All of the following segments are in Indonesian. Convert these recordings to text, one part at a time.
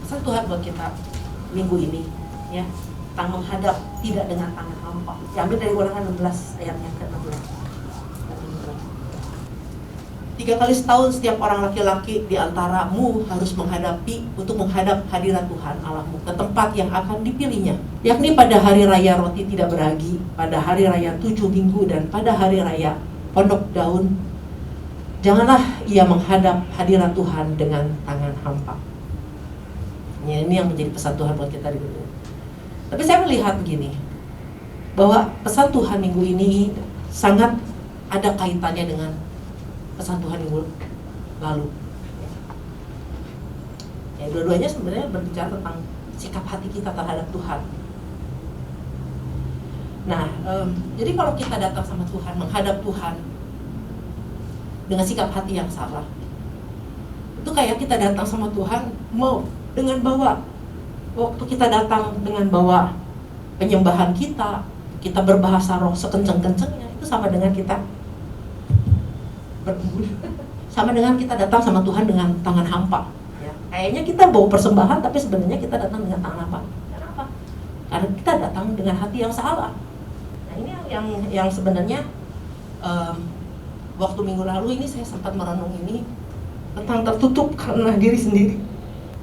Pesan Tuhan buat kita minggu ini, ya, tentang menghadap tidak dengan tangan hampa. Diambil dari Ulangan 16 ayat yang ke-16. 3 kali setahun setiap orang laki-laki di antaramu harus untuk menghadap hadirat Tuhan Allahmu ke tempat yang akan dipilihnya, yakni pada hari raya roti tidak beragi, pada hari raya 7 minggu, dan pada hari raya pondok daun. Janganlah ia menghadap hadirat Tuhan dengan tangan hampa. Ya, ini yang menjadi pesan Tuhan buat kita di dunia. Tapi saya melihat begini, bahwa pesan Tuhan minggu ini sangat ada kaitannya dengan pesan Tuhan minggu lalu. Ya, dua-duanya sebenarnya berbicara tentang sikap hati kita terhadap Tuhan. Nah, jadi kalau kita datang sama Tuhan, menghadap Tuhan dengan sikap hati yang salah, itu kayak kita datang sama Tuhan mau dengan bawa, waktu kita datang dengan bawa penyembahan kita berbahasa roh sekenceng-kencengnya, itu sama dengan kita sama dengan kita datang sama Tuhan dengan tangan hampa. Ya, kayaknya kita bawa persembahan, tapi sebenarnya kita datang dengan tangan hampa. Kenapa? Karena kita datang dengan hati yang salah. Nah, ini yang sebenarnya waktu minggu lalu ini saya sempat merenung ini tentang tertutup karena diri sendiri.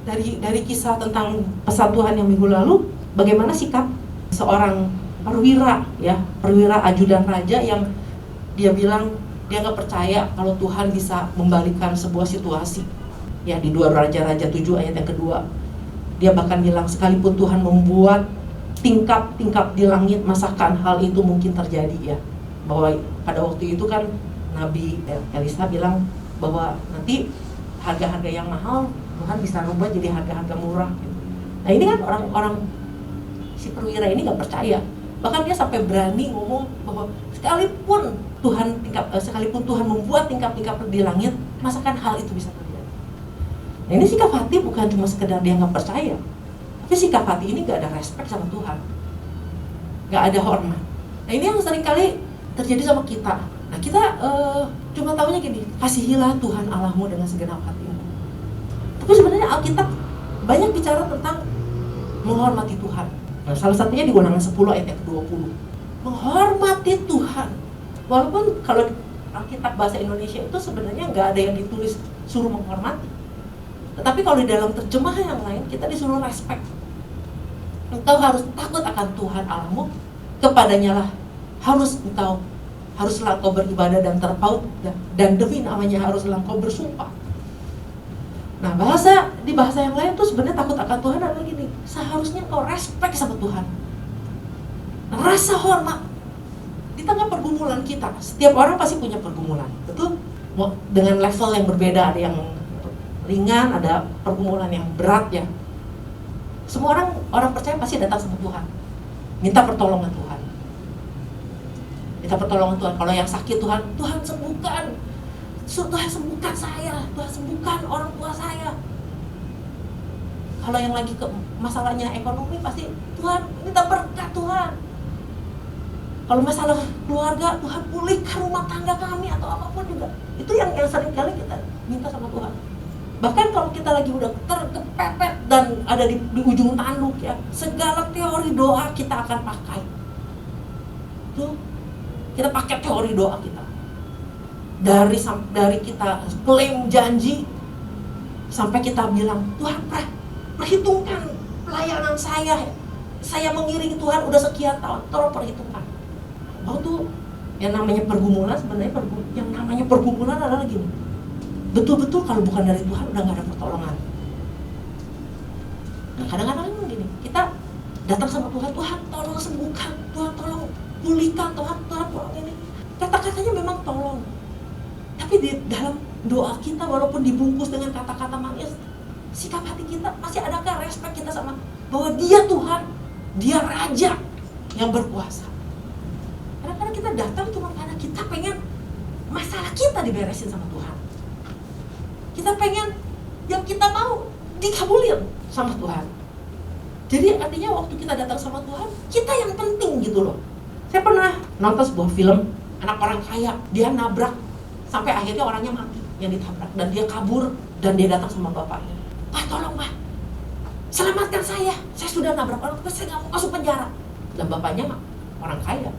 Dari kisah tentang pesan Tuhan yang minggu lalu, bagaimana sikap seorang perwira ajudan raja yang dia bilang dia nggak percaya kalau Tuhan bisa membalikkan sebuah situasi. Ya, di 2 Raja-Raja 7 ayat yang kedua, dia bahkan bilang sekalipun Tuhan membuat tingkap-tingkap di langit, masakan hal itu mungkin terjadi, ya. Bahwa pada waktu itu kan Nabi Elisa bilang bahwa nanti harga-harga yang mahal Tuhan bisa rubah jadi harga-harga murah. Nah, ini kan orang-orang si perwira ini nggak percaya. Bahkan dia sampai berani ngomong bahwa sekalipun Tuhan membuat tingkap-tingkap di langit, masakan hal itu bisa terjadi. Nah, ini sikap hati bukan cuma sekedar dia nggak percaya, tapi sikap hati ini nggak ada respect sama Tuhan, nggak ada hormat. Nah, ini yang seringkali terjadi sama kita. Nah, kita cuma tahunya gini, kasihilah Tuhan Allahmu dengan segenap hatimu. Tapi sebenarnya Alkitab banyak bicara tentang menghormati Tuhan. Nah, salah satunya di Ulangan 10 ayat yang ke-20. Menghormati Tuhan. Walaupun kalau Alkitab bahasa Indonesia itu sebenarnya nggak ada yang ditulis suruh menghormati. Tetapi kalau di dalam terjemahan yang lain kita disuruh respect. Engkau harus takut akan Tuhan Allahmu, kepadanya lah haruslah engkau beribadah dan terpaut, dan demi namanya haruslah engkau bersumpah. Nah, di bahasa yang lain tuh sebenarnya takut akan Tuhan adalah gini, seharusnya kau respect sama Tuhan. Rasa hormat. Di tengah pergumulan kita, setiap orang pasti punya pergumulan, betul? Dengan level yang berbeda, ada yang ringan, ada pergumulan yang berat, ya. Semua orang percaya pasti datang sama Tuhan, minta pertolongan Tuhan. Minta pertolongan Tuhan. Kalau yang sakit, Tuhan sembuhkan. Tuhan sembuhkan saya, Tuhan sembuhkan orang tua saya. Kalau yang lagi masalahnya ekonomi, pasti Tuhan minta berkat Tuhan. Kalau masalah keluarga, Tuhan pulihkan rumah tangga kami atau apapun juga. Itu yang sering kali kita minta sama Tuhan. Bahkan kalau kita lagi udah terkepepet dan ada di ujung tanduk, ya, segala teori doa kita akan pakai. Tuh, kita pakai teori doa kita. Dari kita klaim janji sampai kita bilang, Tuhan perhitungkan pelayanan saya mengiringi Tuhan udah sekian tahun, tolong perhitungkan. Tuh yang namanya pergumulan, sebenarnya yang namanya pergumulan adalah gini, betul-betul kalau bukan dari Tuhan udah gak ada pertolongan. Nah, kadang-kadang gini, kita datang sama Tuhan tolong sembuhkan, Tuhan tolong pulihkan, Tuhan tolong ini. Kata-katanya memang tolong, tapi di dalam doa kita walaupun dibungkus dengan kata-kata manis, sikap hati kita masih adakah respect kita sama bahwa dia Tuhan, dia Raja yang berkuasa. Kadang-kadang kita datang cuma karena kita pengen masalah kita diberesin sama Tuhan. Kita pengen yang kita mau dikabulin sama Tuhan. Jadi artinya waktu kita datang sama Tuhan, kita yang penting gitu loh. Saya pernah nonton sebuah film, anak orang kaya, dia nabrak sampai akhirnya orangnya mati yang ditabrak, dan dia kabur dan dia datang sama bapaknya. Pak, tolong Pak, selamatkan saya sudah nabrak orang, tapi saya nggak mau masuk penjara. Dan bapaknya orang kaya,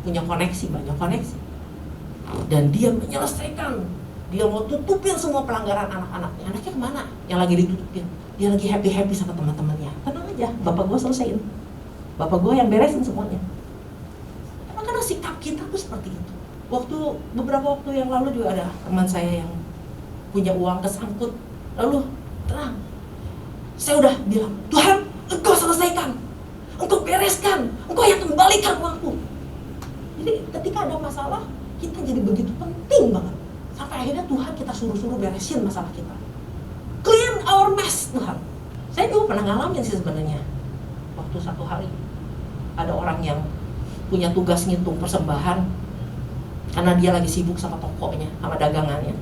punya koneksi, banyak koneksi. Dan dia menyelesaikan, dia mau tutupin semua pelanggaran anak-anaknya. Anaknya kemana? Yang lagi ditutupin. Dia lagi happy-happy sama teman-temannya. Tenang aja, bapak gue selesaiin. Bapak gue yang beresin semuanya. Karena sikap kita tuh seperti itu. Beberapa waktu yang lalu juga ada teman saya yang punya uang kesangkut. Lalu tenang, saya udah bilang, Tuhan, Engkau selesaikan, Engkau bereskan, Engkau yang kembalikan uangku. Jadi ketika ada masalah, kita jadi begitu penting banget. Sampai akhirnya Tuhan kita suruh beresin masalah kita. Clean our mess, Tuhan. Saya juga pernah ngalamin sih sebenarnya. Waktu satu hari, ada orang yang punya tugas ngitung persembahan karena dia lagi sibuk sama tokonya, sama dagangannya.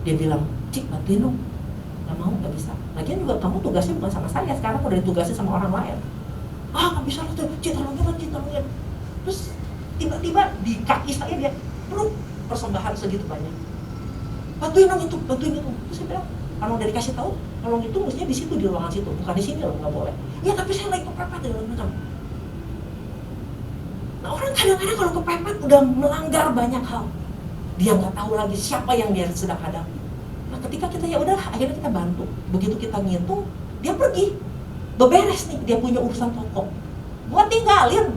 Dia bilang, Cik, bantuin dong. Gak mau, gak bisa. Lagian juga kamu tugasnya bukan sama saya, sekarang udah ditugasin sama orang lain. Gak bisa lah, Cik, tolongin. Terus tiba-tiba di kaki saya dia peluk persembahan segitu banyak. Bantuin itu. Terus saya bilang, kalau udah dikasih tahu, kalau itu mestinya di situ, di ruangan situ, bukan di sini loh, nggak boleh. Ya tapi saya lagi kepepet di dalam. Nah orang kadang-kadang kalau kepepet udah melanggar banyak hal, dia nggak tahu lagi siapa yang dia sedang hadapi. Nah ketika kita ya udah, akhirnya kita bantu. Begitu kita ngitung, dia pergi, beberes nih, dia punya urusan toko, buat tinggalin.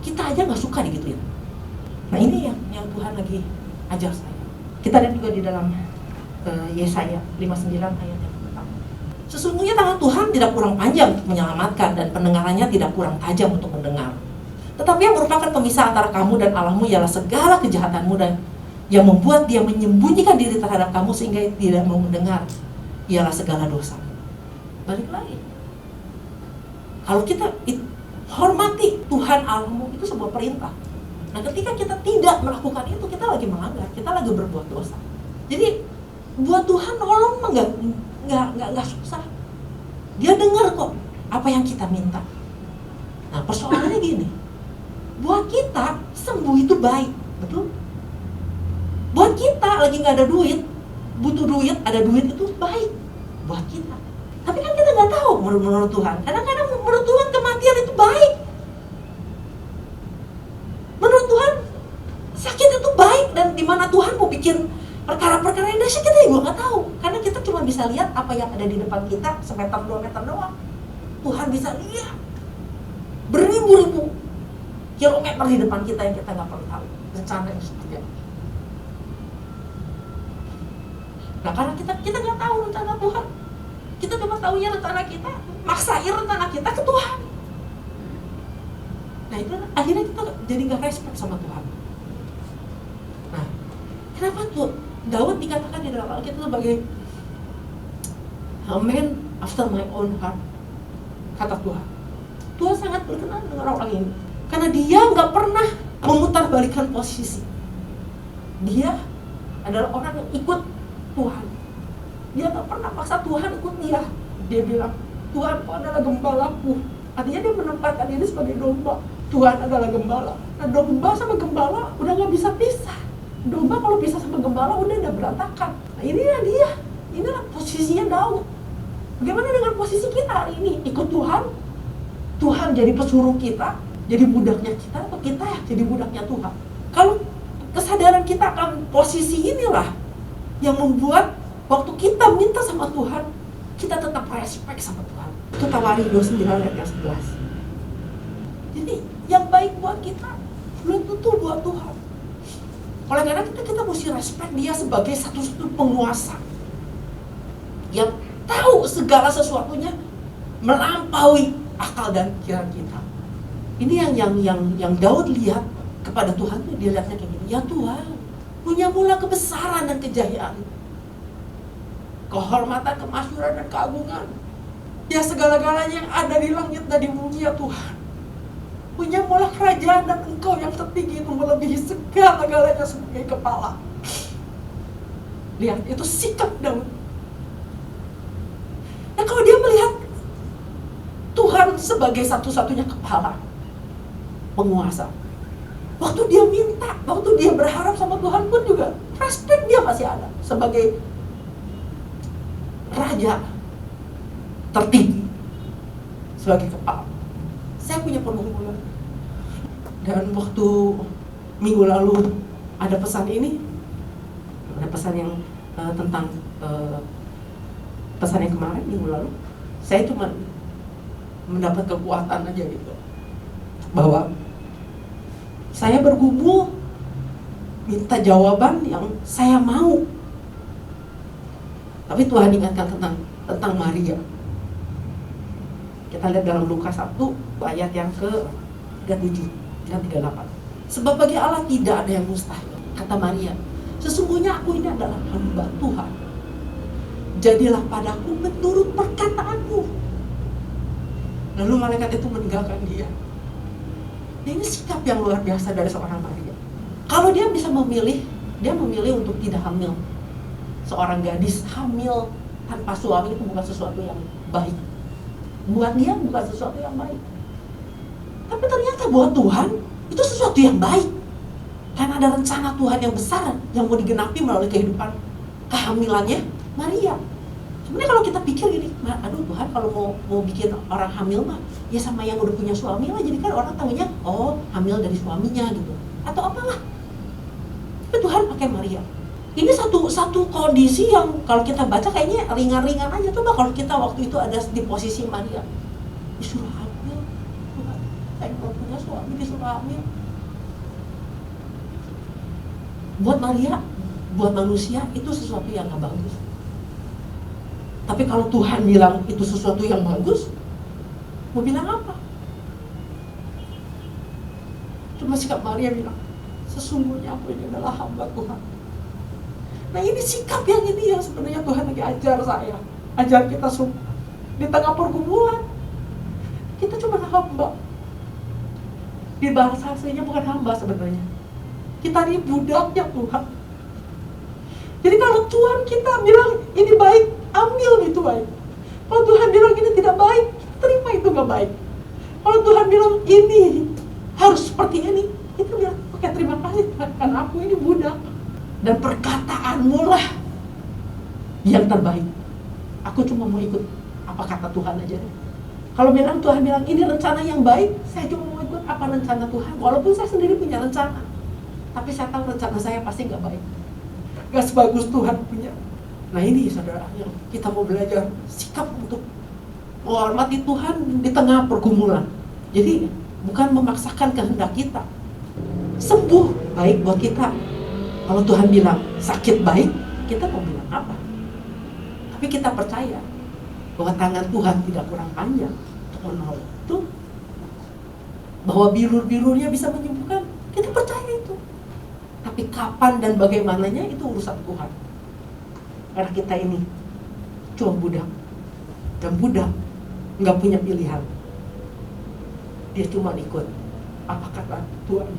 Kita aja nggak suka digituin. Nah ini yang Tuhan lagi ajar saya. Kita lihat juga di dalam Yesaya 59 ayat yang pertama. Sesungguhnya tangan Tuhan tidak kurang panjang untuk menyelamatkan, dan pendengarannya tidak kurang tajam untuk mendengar. Tetapi yang merupakan pemisah antara kamu dan Allahmu ialah segala kejahatanmu, dan yang membuat dia menyembunyikan diri terhadap kamu sehingga tidak mau mendengar ialah segala dosa. Balik lagi, kalau kita hormati Tuhan Allahmu, itu sebuah perintah. Nah ketika kita tidak melakukan itu, kita lagi melanggar, kita lagi berbuat dosa. Jadi buat Tuhan nolong mah nggak susah. Dia dengar kok apa yang kita minta. Nah persoalannya gini, buat kita sembuh itu baik, betul? Buat kita lagi nggak ada duit, butuh duit, ada duit itu baik buat kita. Tapi kan kita nggak tahu menurut Tuhan. Kadang-kadang menurut Tuhan kematian itu baik. Menurut Tuhan sakit itu baik, dan di mana Tuhan mau bikin perkara-perkara yang dahsyat kita juga nggak tahu, karena kita cuma bisa lihat apa yang ada di depan kita, semeter 2 meter doang. Tuhan bisa lihat beribu-ribu kilometer di depan kita yang kita nggak perlu tahu rencana yang seperti apa. Nah karena kita nggak tahu rencana Tuhan, kita cuma tahunya rencana kita, maksain rencana kita ke Tuhan. Nah itu akhirnya kita jadi nggak respect sama Tuhan. Nah kenapa tuh Daud dikatakan di dalam Alkitab sebagai a man after my own heart, kata Tuhan. Tuhan sangat berkenan dengan orang ini karena dia nggak pernah memutarbalikkan posisi. Dia adalah orang yang ikut Tuhan. Dia nggak pernah paksa Tuhan ikut dia. Dia bilang, Tuhan kau adalah gembalaku. Artinya dia menempatkan diri sebagai domba. Tuhan adalah gembala. Nah domba sama gembala udah nggak bisa pisah. Domba kalau pisah sama gembala udah berantakan. Nah inilah dia, inilah posisinya Daud. Bagaimana dengan posisi kita hari ini? Ikut Tuhan, Tuhan jadi pesuruh kita, jadi budaknya kita, atau kita jadi budaknya Tuhan? Kalau kesadaran kita akan posisi inilah yang membuat waktu kita minta sama Tuhan, kita tetap respect sama Tuhan. Itu Tawari 29 ayat 11. Jadi yang baik buat kita belum tentu buat Tuhan. Oleh karena kita mesti respect dia sebagai satu-satu penguasa yang tahu segala sesuatunya melampaui akal dan pikiran kita. Ini yang Daud lihat kepada Tuhan, dia lihatnya kayak gini. Ya Tuhan, punya mula kebesaran dan kejayaan, kehormatan, kemasyhuran dan keagungan. Ya segala-galanya yang ada di langit dan di bumi ya Tuhan. Punya mula kerajaan, dan Engkau yang tertinggi itu melebihi segala-galanya sebagai kepala. Lihat, itu sikap Daud. Nah kalau dia melihat Tuhan sebagai satu-satunya kepala, penguasa, waktu dia minta, waktu dia berharap sama Tuhan pun juga respect dia masih ada sebagai raja, tertinggi sebagai kepala. Saya punya pergumulan. Dan waktu minggu lalu ada pesan ini, ada pesan yang tentang pesan yang kemarin minggu lalu, saya cuma mendapat kekuatan aja gitu, bahwa saya bergumul minta jawaban yang saya mau. Tapi Tuhan ingatkan tentang Maria. Kita lihat dalam Lukas 1 ayat yang ke-37 dan 38. Sebab bagi Allah tidak ada yang mustahil, kata Maria. Sesungguhnya aku ini adalah hamba Tuhan. Jadilah padaku menurut perkataanmu. Lalu malaikat itu meninggalkan dia. Nah, ini sikap yang luar biasa dari seorang Maria. Kalau dia bisa memilih, dia memilih untuk tidak hamil. Seorang gadis hamil tanpa suami itu bukan sesuatu yang baik. Buat dia bukan sesuatu yang baik. Tapi ternyata buat Tuhan itu sesuatu yang baik. Karena ada rencana Tuhan yang besar yang mau digenapi melalui kehidupan kehamilannya Maria. Sebenarnya kalau kita pikir gini, aduh Tuhan kalau mau bikin orang hamil mah ya sama yang udah punya suami lah. Jadi kan orang tahunya oh hamil dari suaminya gitu atau apalah. Tapi Tuhan pakai Maria. Ini satu kondisi yang kalau kita baca kayaknya ringan-ringan aja. Coba kalau kita waktu itu ada di posisi Maria, disuruh hamil, Tuhan, saya belum punya suami disuruh hamil. Buat Maria, buat manusia itu sesuatu yang gak bagus. Tapi kalau Tuhan bilang itu sesuatu yang bagus, mau bilang apa? Cuma sikap Maria bilang, sesungguhnya aku ini adalah hamba Tuhan. Nah ini sikap yang sebenarnya Tuhan lagi ajar saya, ajar kita semua. Di tengah pergumulan, kita cuma hamba. Di bahasa aslinya bukan hamba sebenarnya. Kita ini budaknya Tuhan. Jadi kalau Tuhan kita bilang ini baik, ambil itu baik. Kalau Tuhan bilang ini tidak baik, terima itu gak baik. Kalau Tuhan bilang ini harus seperti ini, kita bilang oke terima kasih Tuhan, karena aku ini budak. Dan perkataanmu lah yang terbaik. Aku cuma mau ikut apa kata Tuhan aja deh. Kalau Tuhan bilang ini rencana yang baik, saya cuma mau ikut apa rencana Tuhan. Walaupun saya sendiri punya rencana, tapi saya tahu rencana saya pasti gak baik, gak sebagus Tuhan punya. Nah ini saudara, yang kita mau belajar sikap untuk menghormati Tuhan di tengah pergumulan. Jadi bukan memaksakan kehendak kita. Sembuh baik buat kita. Kalau Tuhan bilang sakit baik, kita mau bilang apa? Tapi kita percaya bahwa tangan Tuhan tidak kurang panjang untuk menolong itu, bahwa bilur-bilurnya bisa menyembuhkan, kita percaya itu. Tapi kapan dan bagaimananya itu urusan Tuhan. Karena kita ini cuma budak, dan budak nggak punya pilihan. Dia cuma ikut apa kata Tuhan.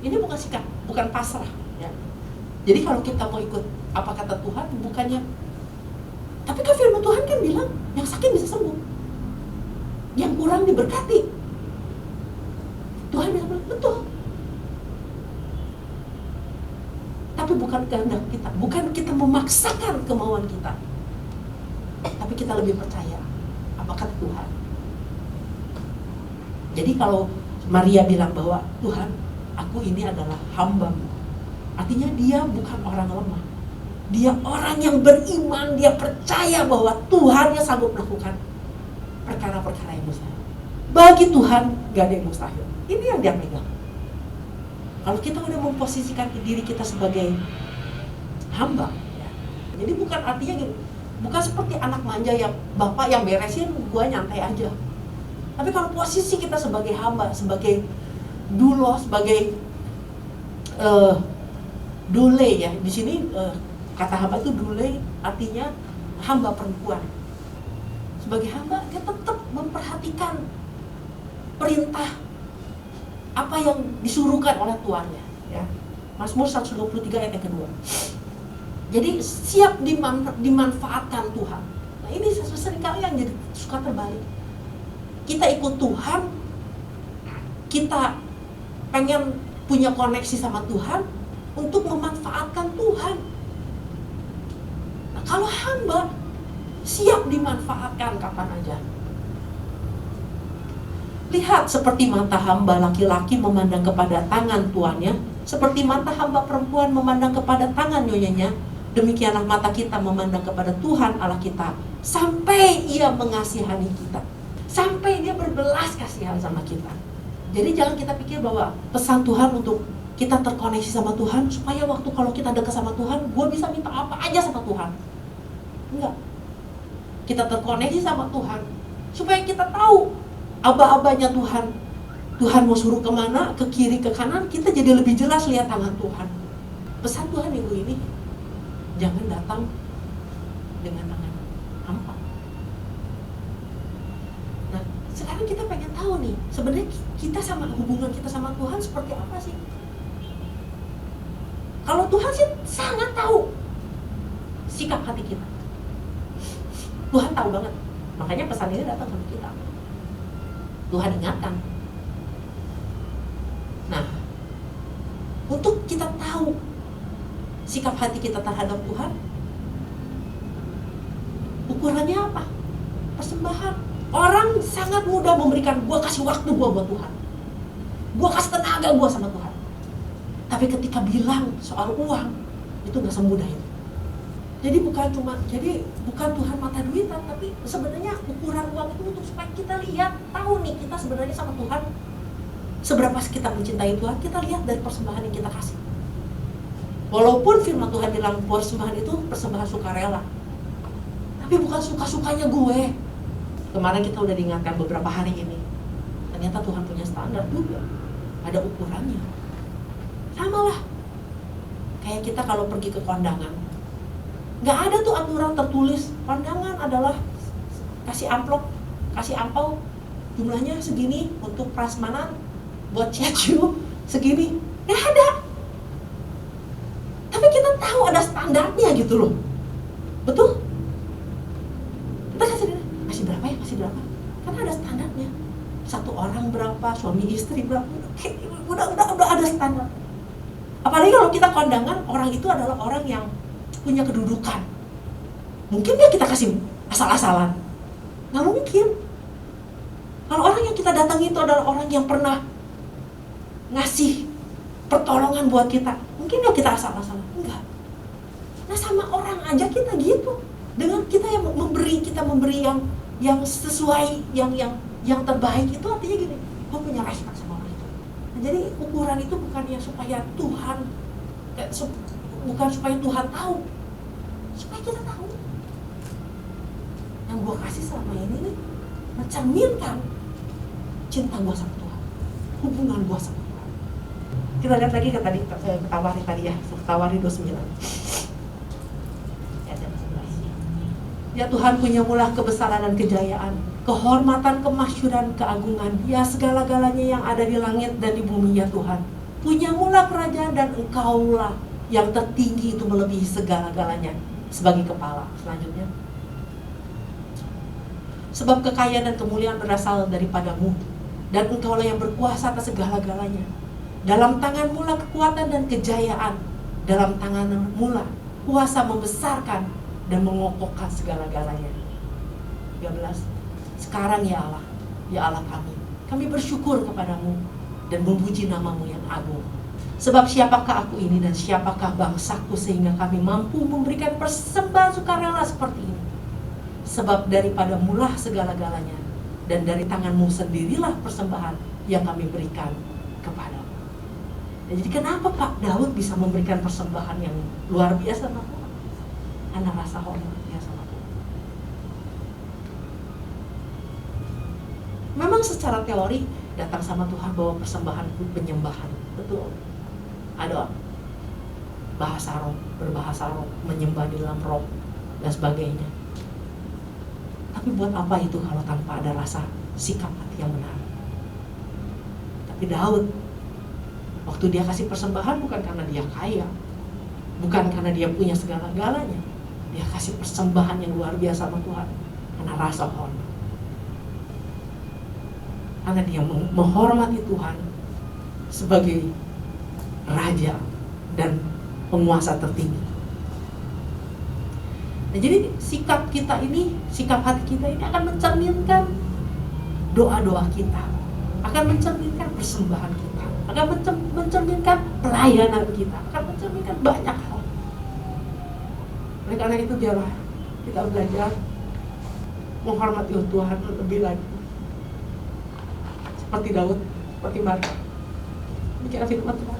Ini bukan sikap, bukan pasrah ya. Jadi kalau kita mau ikut apa kata Tuhan, bukannya. Tapi kan firman Tuhan kan bilang yang sakit bisa sembuh, yang kurang diberkati. Tuhan bilang betul. Tapi bukan kehendak kita, bukan kita memaksakan kemauan kita, tapi kita lebih percaya apa kata Tuhan. Jadi kalau Maria bilang bahwa Tuhan, aku ini adalah hamba-Mu, artinya dia bukan orang lemah. Dia orang yang beriman, dia percaya bahwa Tuhan yang sanggup melakukan perkara-perkara yang mustahil. Bagi Tuhan gak ada yang mustahil. Ini yang dia pegang. Kalau kita udah memposisikan diri kita sebagai hamba ya. Jadi bukan artinya gitu, bukan seperti anak manja yang bapak yang beresin, gua nyantai aja. Tapi kalau posisi kita sebagai hamba, sebagai dulo, sebagai dule ya, di sini kata hamba itu dule artinya hamba perempuan. Sebagai hamba dia tetap memperhatikan perintah apa yang disuruhkan oleh tuannya ya. Mazmur 123 ayat yang kedua. Jadi siap dimanfaatkan Tuhan. Nah ini seringkali yang jadi suka terbalik. Kita ikut Tuhan, kita pengen punya koneksi sama Tuhan untuk memanfaatkan Tuhan. Nah Kalau hamba siap dimanfaatkan kapan aja. Lihat seperti mata hamba laki-laki memandang kepada tangan tuannya, seperti mata hamba perempuan memandang kepada tangan nyonyanya, demikianlah mata kita memandang kepada Tuhan Allah kita, sampai Ia mengasihani kita, sampai Dia berbelas kasihan sama kita. Jadi jangan kita pikir bahwa pesan Tuhan untuk kita terkoneksi sama Tuhan, supaya waktu kalau kita dekat sama Tuhan, gue bisa minta apa aja sama Tuhan. Enggak. Kita terkoneksi sama Tuhan supaya kita tahu aba-abanya Tuhan. Tuhan mau suruh kemana, ke kiri, ke kanan, kita jadi lebih jelas lihat tangan Tuhan. Pesan Tuhan minggu ini, jangan datang dengan tangan hampa. Nah, sekarang kita pengen tahu nih, sebenarnya kita sama hubungan kita sama Tuhan seperti apa sih? Kalau Tuhan sih sangat tahu sikap hati kita. Tuhan tahu banget. Makanya pesan ini datang sama kita. Tuhan ingatkan. Nah, untuk kita tahu sikap hati kita terhadap Tuhan, ukurannya apa? Persembahan. Orang sangat mudah memberikan, gua kasih waktu gua buat Tuhan, gua kasih tenaga gua sama Tuhan. Tapi ketika bilang soal uang, itu gak semudah itu. Jadi bukan Tuhan mata duitan, tapi sebenarnya ukuran uang itu untuk supaya kita lihat, tahu nih kita sebenarnya sama Tuhan seberapa kita mencintai Tuhan. Kita lihat dari persembahan yang kita kasih. Walaupun firman Tuhan bilang persembahan itu persembahan sukarela, tapi bukan suka-sukanya gue. Kemarin kita udah diingatkan beberapa hari ini, ternyata Tuhan punya standar juga, ada ukurannya. Sama lah kayak kita kalau pergi ke kondangan, nggak ada tuh aturan tertulis kondangan adalah kasih amplop, kasih angpau jumlahnya segini, untuk prasmanan buat ciacu segini, nggak ada. Tapi kita tahu ada standarnya gitu loh, betul? Kita kasih berapa ya, kasih berapa? Karena ada standarnya. Satu orang berapa, suami istri berapa, udah ada standar. Apalagi kalau kita kondangan, orang itu adalah orang yang punya kedudukan. Mungkin dia kita kasih asal-asalan? Nggak mungkin. Kalau orang yang kita datangi itu adalah orang yang pernah ngasih pertolongan buat kita, mungkin dia kita asal-asalan? Enggak. Nah, sama orang aja kita gitu. Dengan kita yang memberi yang sesuai, yang terbaik, itu artinya gini, gue punya respect sama orang itu. Nah, jadi ukuran itu bukan ya supaya Tuhan, bukan supaya Tuhan tahu, supaya kita tahu yang gue kasih selama ini nih mencerminkan cinta gue sama Tuhan, hubungan gue sama Tuhan. Kita lihat lagi ke tadi, Tawari tadi ya, Tawari 29. Ya Tuhan, punya mulah kebesaran dan kejayaan, kehormatan, kemasyhuran, keagungan, ya segala-galanya yang ada di langit dan di bumi ya Tuhan. Punya mulah kerajaan dan Engkaulah yang tertinggi itu melebihi segala-galanya sebagai kepala. Selanjutnya, sebab kekayaan dan kemuliaan berasal daripadamu, dan Engkaulah yang berkuasa atas segala-galanya. Dalam tanganmu lah kekuatan dan kejayaan, dalam tanganmu lah kuasa membesarkan dan mengokohkan segala-galanya. 13. Sekarang ya Allah kami bersyukur kepadamu dan memuji namamu yang agung. Sebab siapakah aku ini dan siapakah bangsaku sehingga kami mampu memberikan persembahan sukarela seperti ini? Sebab daripadamu lah segala-galanya, dan dari tanganmu sendirilah persembahan yang kami berikan kepadamu. Jadi kenapa Pak Daud bisa memberikan persembahan yang luar biasa sama Tuhan? Karena rasa hormatnya sama Tuhan. Memang secara teori datang sama Tuhan bawa persembahan penyembahan, betul. Ada bahasa roh, berbahasa roh, menyembah di dalam roh dan sebagainya. Tapi buat apa itu kalau tanpa ada rasa sikap hati yang benar? Tapi Daud, waktu dia kasih persembahan bukan karena dia kaya, bukan karena dia punya segala-galanya. Dia kasih persembahan yang luar biasa sama Tuhan karena rasa hormat. Karena dia menghormati Tuhan sebagai Raja dan penguasa tertinggi. Nah, jadi sikap kita ini, sikap hati kita ini akan mencerminkan doa-doa kita, akan mencerminkan persembahan kita, akan mencerminkan pelayanan kita, akan mencerminkan banyak hal. Oleh karena itu biarlah kita belajar menghormati Tuhan lebih lagi, seperti Daud, seperti Marta. Demikian firman Tuhan.